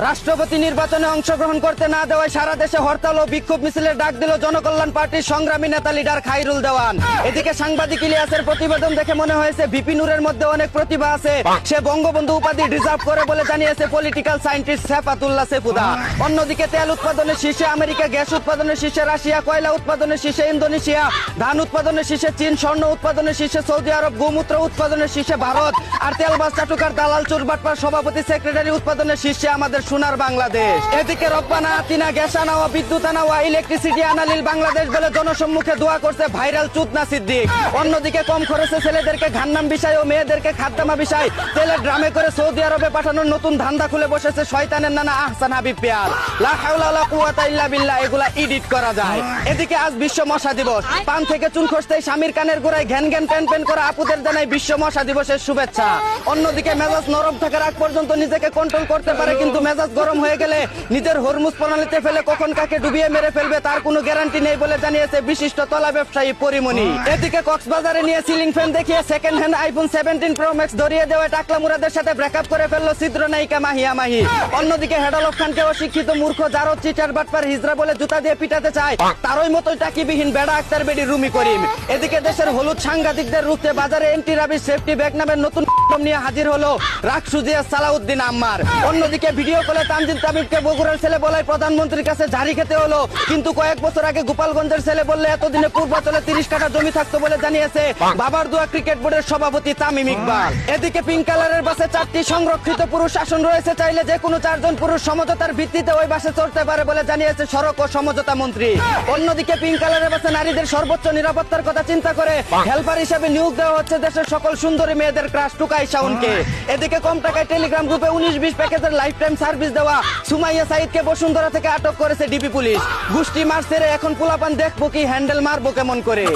রাষ্ট্রপতি নির্বাচনে অংশগ্রহণ করতে না দেওয়ায় সারা দেশে হরতাল ও বিক্ষোভ মিছিলের ডাক দিল জনকল্যাণ পার্টির সংগ্রামী নেতা লিডার খাইরুল দেওয়ান। এদিকে সাংবাদিক ইলিয়াসের প্রতিবেদন দেখে মনে হয়েছে ভিপি নূরের মধ্যে অনেক প্রতিভা আছে, সে বঙ্গবন্ধু উপাধি ডিজার্ভ করে বলে জানিয়েছে পলিটিক্যাল সায়েন্টিস্ট সেফাতুল্লাহ সেফুদা। অন্যদিকে তেল উৎপাদনের শীর্ষে আমেরিকা, গ্যাস উৎপাদনের শীর্ষে রাশিয়া, কয়লা উৎপাদনের শীর্ষে ইন্দোনেশিয়া, ধান উৎপাদনের শীর্ষে চীন, স্বর্ণ উৎপাদনের শীর্ষে সৌদি আরব, গোমূত্র উৎপাদনের শীর্ষে ভারত, আর তেলবাস চাটুকার দালাল চুরবাটপার সভাপতি সেক্রেটারি উৎপাদনের শীর্ষে আমাদের সোনার বাংলাদেশ। এদিকে রব্বানা আতিনা গ্যাস আনা ও বিদ্যুৎ আনা ও ইলেকট্রিসিটি আনালিল বাংলাদেশ বলে জনসম্মুখে দোয়া করছে ভাইরাল চুদনা সিদ্দিক। অন্যদিকে কম খরচে ছেলেদেরকে ঘান্নাম বিষয় ও মেয়েদেরকে খাদ্দামা বিষয় তেলের ড্রামে করে সৌদি আরবে পাঠানোর নতুন ধান্দা খুলে বসেছে শয়তানের নানা আহসান হাবিব পেয়ার। লা হাওলা ওয়ালা কুওয়াতা ইল্লা বিল্লাহ, এগুলা এডিট করা যায়। এদিকে আজ বিশ্ব মশা দিবস। পান থেকে চুন খসতেই স্বামীর কানের গোড়ায় ঘ্যান ঘ্যান প্যান প্যান করা আপুদের জানাই বিশ্ব মশা দিবসের শুভেচ্ছা। অন্যদিকে মেজাজ নরম থাকার আগ পর্যন্ত নিজেকে কন্ট্রোল করতে পারে, কিন্তু মেজাজ গরম হয়ে গেলে নিজের হরমুজ প্রণালীতে ফেলে কখন কাকে ডুবিয়ে মেরে ফেলবে তার কোনো গ্যারান্টি নেই বলে জানিয়েছে বিশিষ্ট তলা ব্যবসায়ী পরিমণি। এদিকে কক্সবাজারে নিয়ে সিলিং ফ্যান দেখিয়ে second hand iPhone 17 pro max ধরিয়ে দেওয়ায় টাকলা মুরাদের সাথে ব্রেকআপ করে ফেললো ছিদ্র নায়িকা মাহিয়া মাহি। অন্যদিকে হেডালফ খানকে অশিক্ষিত মূর্খ জারদ চিটার বাটপার হিজরা বলে জুতা দিয়ে পিটাতে চায় তারই মতোই টাকিবিহীন বেড়া আক্তার বেডি রুমি করিম। এদিকে দেশের হলুদ সাংঘাতিকদের রুখতে বাজারে এন্টি রাবিশ সেফটি ব্যাগ নামের নতুন নিয়ে হাজির হলো রাকসুজিয়া সালাউদ্দিন আম্মার। অন্যদিকে ভিডিও কলে তানজিল তাবিবকে বগুড়ার ছেলে বলায় প্রধানমন্ত্রীর কাছে ঝাড়ি খেতে হলো, কিন্তু কয়েক বছর আগে গোপালগঞ্জের ছেলে বললে এতদিনে পূর্বাচলে 30 কাঠা জমি থাকতো বলে জানিয়েছে বাবার দোয়া ক্রিকেট বোর্ডের সভাপতি তামিম ইকবাল। এদিকে পিঙ্ক কালারের বাসে 4টি সংরক্ষিত পুরুষ আসন রয়েছে, চাইলে যে কোনো 4 জন পুরুষ সমঝোতার ভিত্তিতে ওই বাসে চড়তে পারে বলে জানিয়েছে সড়ক ও সমঝোতা মন্ত্রী। অন্যদিকে পিঙ্ক কালারের বাসে নারীদের সর্বোচ্চ নিরাপত্তার কথা চিন্তা করে হেল্পার হিসেবে নিয়োগ দেওয়া হচ্ছে দেশের সকল সুন্দরী মেয়েদের ক্রাশ টুকাই শাওনকে। এদিকে কম টাকায় টেলিগ্রাম গ্রুপে 19-20 প্যাকেজের লাইফ টাইম সার্ভিস দেওয়া সুমাইয়া সাইদকে বসুন্ধরা থেকে আটক করেছে ডিবি পুলিশ। গুষ্টি মার ছেড়ে এখন পোলাপান দেখবো কি হ্যান্ডেল মারবো কেমন করে।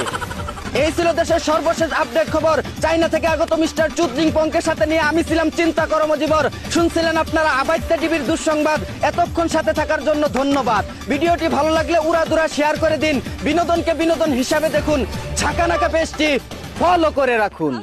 এই ছিল দেশের সর্বশেষ আপডেট খবর। চাইনা থেকে আগত মিস্টার চুদলিং পংকের সাথে নিয়ে আমি ছিলাম চিন্তা কর্মজীবর। শুনছিলেন আপনারা আবাইত্যা টিভির দুঃসংবাদ। এতক্ষণ সাথে থাকার জন্য ধন্যবাদ। ভিডিওটি ভালো লাগলে উড়াদুরা শেয়ার করে দিন। বিনোদনকে বিনোদন হিসাবে দেখুন। ঝাঁকানাকা পেজটি ফলো করে রাখুন।